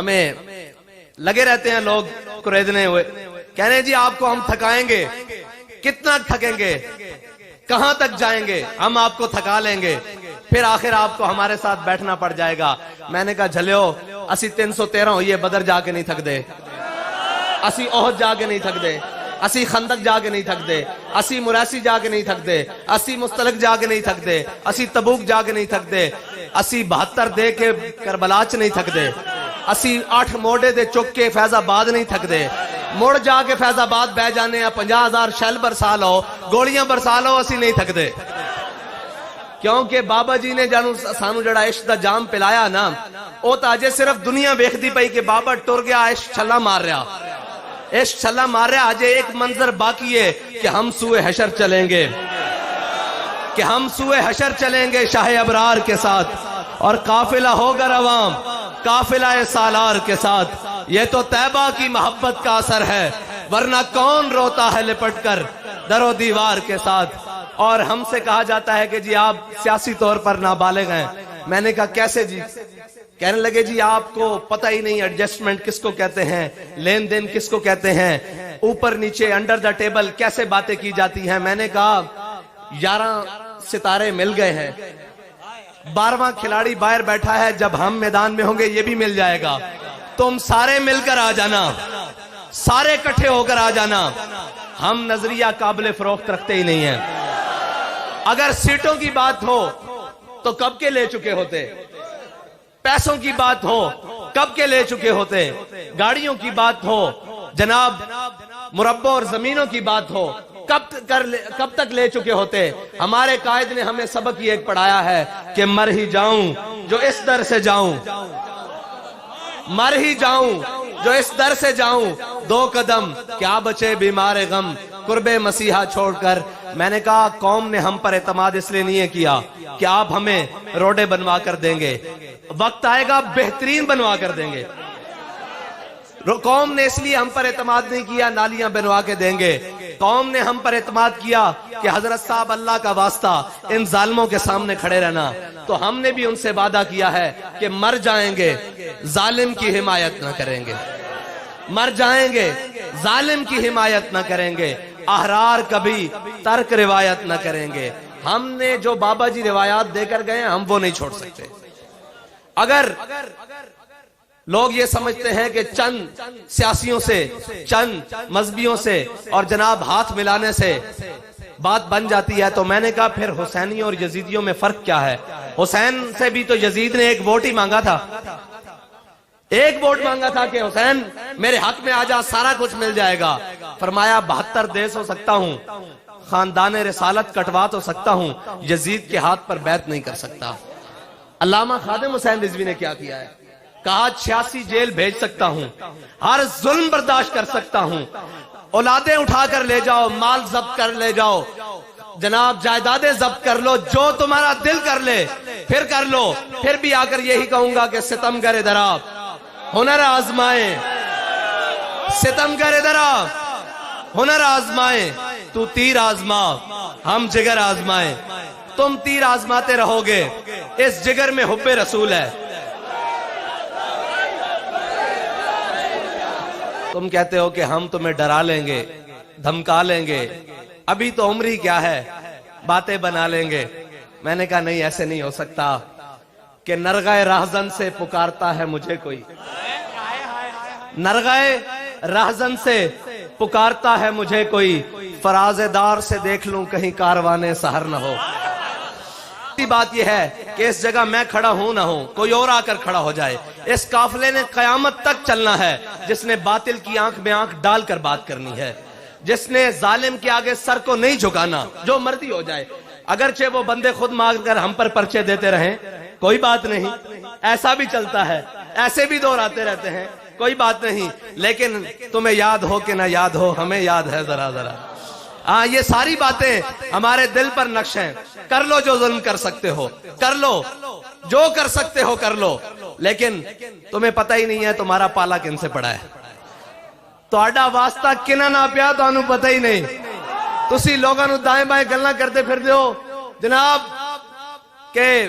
ہمیں لگے رہتے ہیں لوگ قریدنے ہوئے، کہنے جی آپ کو ہم تھکائیں گے، کتنا تھکیں گے، کہاں تک جائیں گے، ہم آپ کو تھکا لیں گے، پھر آخر آپ کو ہمارے ساتھ بیٹھنا پڑ جائے گا۔ میں نے کہا جھلیو اسی 313 ہوئیے بدر جا کے نہیں تھک دے، اسی احد جا کے نہیں تھک دے، اسی خندق جا کے نہیں تھک دے، اسی مراسی جا کے نہیں تھک دے، اسی مستلق جا کے نہیں تھک دے، اسی تبوک جا کے نہیں تھک دے، اسی 72 دے کے کربلا چ نہیں تھک دے، اسی 8 موڑے دے چک کے فیض آباد نہیں تھک دے، مڑ جا کے فیض آباد بہ جانے 50,000 شیل برسا لو، گولیاں برسا لو، اسی نہیں تھک دے۔ کیونکہ بابا جی نے جانو سانو جڑا عشق دا جام پلایا نا، او تاجے صرف دنیا ویکھدی پئی کہ بابا ٹر گیا، عشق چھلا مار رہا، عشق چھلا مار رہا۔ آج ایک منظر باقی ہے کہ ہم سوئے حشر چلیں گے، کہ ہم سوئے حشر چلیں گے شاہ ابرار کے ساتھ، اور قافلہ ہوگا روام قافلہ سالار کے ساتھ۔ یہ تو طیبہ کی محبت کا اثر ہے، ورنہ کون روتا ہے لپٹ کر در و دیوار کے ساتھ۔ اور ہم سے کہا جاتا ہے کہ جی آپ سیاسی طور پر نابالغ ہیں۔ میں نے کہا کیسے جی؟ کہنے لگے جی آپ کو پتہ ہی نہیں ایڈجسٹمنٹ کس کو کہتے ہیں، لین دین کس کو کہتے ہیں، اوپر نیچے انڈر دا ٹیبل کیسے باتیں کی جاتی ہیں۔ میں نے کہا 11 ستارے مل گئے ہیں، 12واں کھلاڑی باہر بیٹھا ہے، جب ہم میدان میں ہوں گے یہ بھی مل جائے گا، تم سارے مل کر آ جانا، سارے اکٹھے ہو کر آ جانا۔ ہم نظریہ قابل فروخت رکھتے ہی نہیں ہیں۔ اگر سیٹوں کی بات ہو تو کب کے لے چکے ہوتے، پیسوں کی بات ہو کب کے لے چکے ہوتے، گاڑیوں کی بات ہو جناب، مربع اور زمینوں کی بات ہو کب تک لے چکے ہوتے۔ ہمارے قائد نے ہمیں سبق یہ ایک پڑھایا ہے کہ مر ہی جاؤں جو اس در سے جاؤں، مر ہی جاؤں جو اس در سے جاؤں، 2 قدم کیا بچے بیمار غم قرب مسیحا چھوڑ کر۔ میں نے کہا قوم نے ہم پر اعتماد اس لیے نہیں کیا کہ آپ ہمیں روڈیں بنوا کر دیں گے، وقت آئے گا بہترین بنوا کر دیں گے۔ قوم نے اس لیے ہم پر اعتماد نہیں کیا نالیاں بنوا کے دیں گے، قوم نے ہم پر اعتماد کیا کہ حضرت صاحب اللہ کا واسطہ ان ظالموں کے سامنے کھڑے رہنا۔ تو ہم نے بھی ان سے وعدہ کیا ہے کہ مر جائیں گے ظالم کی حمایت نہ کریں گے، مر جائیں گے ظالم کی حمایت نہ کریں گے، احرار کبھی ترک روایت نہ کریں گے۔ ہم نے جو بابا جی روایات دے کر گئے ہم وہ نہیں چھوڑ سکتے۔ اگر لوگ یہ سمجھتے ہیں کہ چند سیاسیوں سے، چند مذہبیوں سے اور جناب ہاتھ ملانے سے بات بن جاتی ہے، تو میں نے کہا پھر حسینیوں اور یزیدیوں میں فرق کیا ہے؟ حسین سے بھی تو یزید نے ایک ووٹ ہی مانگا تھا، ایک ووٹ مانگا تھا کہ حسین میرے حق میں آ جا، سارا کچھ مل جائے گا۔ فرمایا 72 دیس ہو سکتا ہوں، خاندان رسالت کٹوا تو سکتا ہوں، یزید کے ہاتھ پر بیعت نہیں کر سکتا۔ علامہ خادم حسین رضوی نے کیا کیا ہے؟ کہا 86 جیل بھیج سکتا ہوں، ہر ظلم برداشت کر سکتا ہوں، اولادیں اٹھا کر لے جاؤ، مال ضبط کر لے جاؤ، جناب جائیدادیں ضبط کر لو، جو تمہارا دل کر لے پھر کر لو، پھر بھی آ کر یہی کہوں گا کہ ستم گر ادھر آ، ہنر آزمائیں، ستم گر ادھر آ، ہنر آزمائیں، تو تیر آزما ہم جگر آزمائیں۔ تم تیر آزماتے رہو گے، اس جگر میں حب رسول ہے۔ تم کہتے ہو کہ ہم تمہیں ڈرا لیں گے، دھمکا لیں گے، ابھی تو عمر ہی کیا ہے، باتیں بنا لیں گے۔ میں نے کہا نہیں، ایسے نہیں ہو سکتا کہ نرغہ راہزن سے پکارتا ہے مجھے کوئی، نرغہ راہزن سے پکارتا ہے مجھے کوئی، فراز دار سے دیکھ لوں کہیں کاروانے سحر نہ ہو۔ بات یہ ہے کہ اس جگہ میں کھڑا ہوں نہ ہوں، کوئی اور آ کر کھڑا ہو جائے، اس قافلے نے قیامت تک چلنا ہے، جس نے باطل کی آنکھ میں آنکھ ڈال کر بات کرنی ہے، جس نے ظالم کے آگے سر کو نہیں جھکانا، جو مرضی ہو جائے، اگرچہ وہ بندے خود مانگ کر ہم پر پرچے دیتے رہیں کوئی بات نہیں، ایسا بھی چلتا ہے، ایسے بھی دور آتے رہتے ہیں، کوئی بات نہیں، لیکن تمہیں یاد ہو کہ نہ یاد ہو، ہمیں یاد ہے ذرا ذرا۔ ہاں یہ ساری باتیں ہمارے دل پر نقش ہیں۔ کر لو جو ظلم کر سکتے ہو، کر لو جو کر سکتے ہو، کر لو، لیکن تمہیں پتہ ہی نہیں ہے تمہارا پالا کن سے پڑا ہے، تہاڈا واسطہ کنہ نہ پیا تانوں پتہ ہی نہیں۔ تسی لوگاں نوں دائیں بائیں گلاں کرتے پھر دیو جناب کہ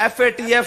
FATF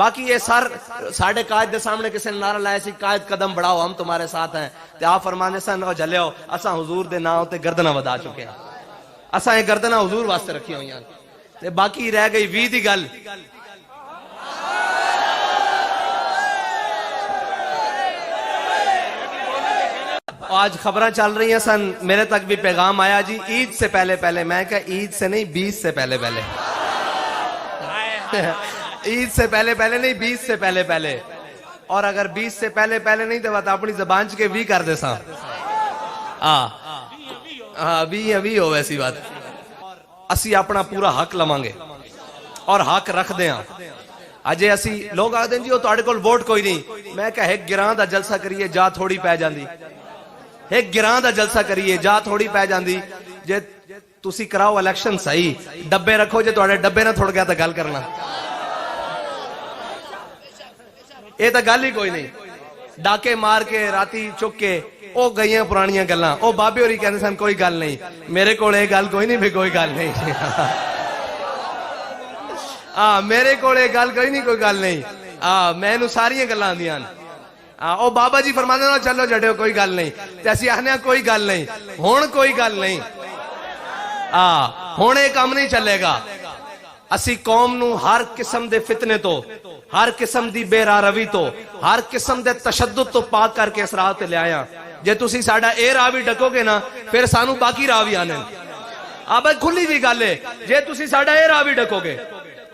باقی یہ سر ساڑھے قائد دے سامنے کسی نے نعرہ لایا سی قائد قدم بڑھاؤ ہم تمہارے ساتھ ہیں تے آپ فرمانے سن او جھلے ہو اساں حضور دے نام تے گردناں ودا چکے ہیں اساں یہ گردناں حضور واسطے رکھی ہوئی ہیں تے باقی رہ گئی 20 دی گل آج خبریں چل رہی ہیں سن میرے تک بھی پیغام آیا جی عید سے پہلے پہلے میں کہا عید سے نہیں 20 سے پہلے پہلے عید سے پہلے پہلے نہیں 20 سے پہلے پہلے اور اگر 20 سے پہلے پہلے نہیں تو بات اپنی زبان کے بھی کر دے سا ابھی ہو ویسی بات اسی اپنا پورا حق لواں گے اور حق رکھ دیں اجے اسی لوگ آدھیں جی وہ تواڈے کول ووٹ کوئی نہیں میں کہا ایک گراں دا جلسہ کریے جا تھوڑی پہ جاندی ایک گراں دا جلسہ کریے جا تھوڑی پہ جاندی جے تسی کراؤ الیکشن صحیح ڈبے رکھو جے تواڈے ڈبے نہ تھوڑ گیا تا گل کرنا یہ تا گل ہی کوئی نہیں ڈاکے مار کے راتی چک کے او گئیاں پرانیاں گلاں او بابے ہوری کہندے سن کوئی گل نہیں میرے کول اے گل کوئی نہیں بھی کوئی گل نہیں میرے کول اے گل کوئی نہیں کوئی گل نہیں میں نو ساری گلاں آندیاں او بابا جی فرماندے نو چلو جڑیو کوئی گل نہیں تے اسی آخنے کوئی گل نہیں ہن کوئی گل نہیں ہن یہ کام نہیں چلے گا اسی قوم نو ہر قسم دے فتنے تو ہر قسم دی بے راہ روی تو ہر قسم دے تشدد تو پاک کر کے اس راہ تے لے آیا جے تسی ساڈا اے راہ بھی ڈکو گے نا پھر سانو باقی راہ بھی آنے کھلی بھی گل ہے جے تسی ساڈا اے راہ بھی ڈکو گے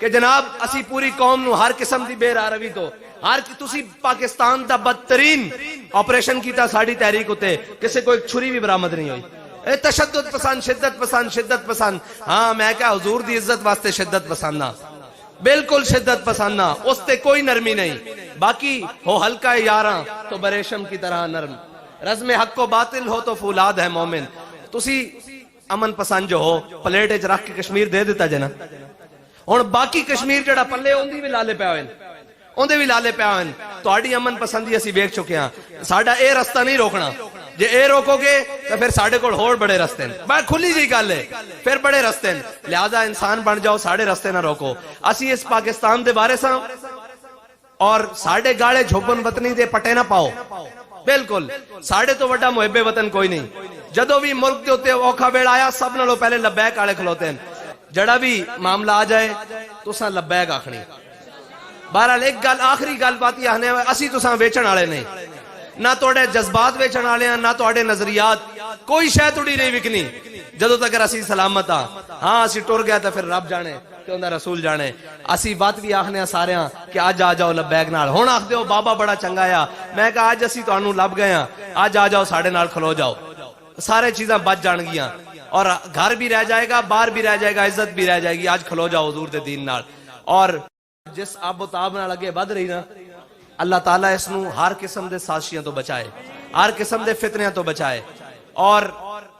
کہ جناب اسی پوری قوم نو ہر قسم دی بے راہ روی تو ہر تسی پاکستان دا بدترین آپریشن کیتا ساڑی تحریک ہوتے کسے کوئی چھری بھی برآمد نہیں ہوئی اے تشدد پسند شدت پسند ہاں میں کہا حضور دی عزت واسطے شدت پسند نہ بالکل شدت پسند نہ اس تے کوئی نرمی نہیں باقی ہو ہلکا یاراں تو بریشم کی طرح نرم رزم حق و باطل ہو تو فولاد ہے مومن تسی امن پسند جو ہو پلیٹ اچ رکھ کے کشمیر دے دیتا جنا ہن باقی کشمیر جڑا پلے اوندی بھی لالے پیا ہوئے اوندے بھی لالے پیا ہوئے تہاڈی امن پسندی اسی ویکھ چکے ہاں ساڈا اے رستہ نہیں روکنا جے اے روکو گے تو پھر ساڑھے کول ہور بڑے رستے ہیں بات کھلی جی گل ہے پھر بڑے رستے ہیں لہذا انسان بن جاؤ ساڑھے رستے نہ روکو اسی اس پاکستان دے بارے ساں اور ساڑھے گاڑے جھوپن وطنی دے پٹے نہ پاؤ بالکل ساڑھے تو وڈا محب وطن کوئی نہیں جدو بھی ملک دے ہوتے اوکھا بیڑ آیا سب نالوں پہلے لبیک آڑے کھلوتے ہیں جڑا بھی معاملہ آ جائے تو ساں لبیک آکھنی بہرحال ایک گل آخری گل بات یہ آنے اسی تو ساں ویچن آڑے نہیں نہ توڑے جذبات ویچن آلے ہیں نہ توڑے نظریات کوئی شے توڑی نہیں وکنی جدو تک اسی سلامت ہاں اسی ٹور گیا تا پھر رب جانے کہ اندر رسول جانے اسی بات بھی آخنے ہیں سارے ہیں کہ آج آ جاؤ لبیک نال ہون آخ دیو بابا بڑا چنگا یا میں کہا آج اسی تو انہوں لب گئے ہیں آج آ جاؤ ساڑھے نال کھلو جاؤ سارے چیزاں بچ جان گیا اور گھر بھی رہ جائے گا باہر بھی رہ جائے گا عزت بھی رہ جائے گی آج کھلو جاؤ حضور دے دین نال اور جس آب و تاب نہ لگے بد رہی نا اللہ تعالیٰ اس نو ہر قسم دے سازشیاں تو بچائے ہر قسم دے فتنیاں تو بچائے اور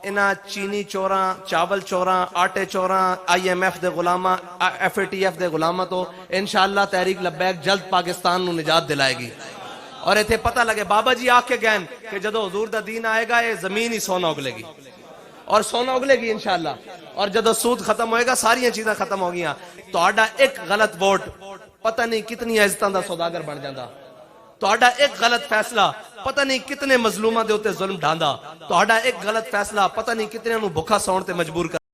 انہاں چینی چوراں چاول چوراں آٹے چوراں IMF دے غلامہ FATF دے غلامہ تو انشاءاللہ تحریک لبیک جلد پاکستان نو نجات دلائے گی اور ایتھے پتہ لگے بابا جی آکھ کے گئن کہ جدو حضور دا دین آئے گا یہ زمین ہی سونا اگلے گی اور سونا اگلے گی انشاءاللہ اور جدو سود ختم ہوئے گا ساری چیزیں ختم ہو گیا تو آڈا ایک غلط ووٹ پتہ نہیں کتنی عزتاں دا سوداگر بن جاندہ تو آڈا ایک غلط فیصلہ پتہ نہیں کتنے مظلومہ دے ہوتے ظلم ڈھاندا تو آڈا ایک غلط فیصلہ پتہ نہیں کتنے انہوں بھکا سون تے مجبور کر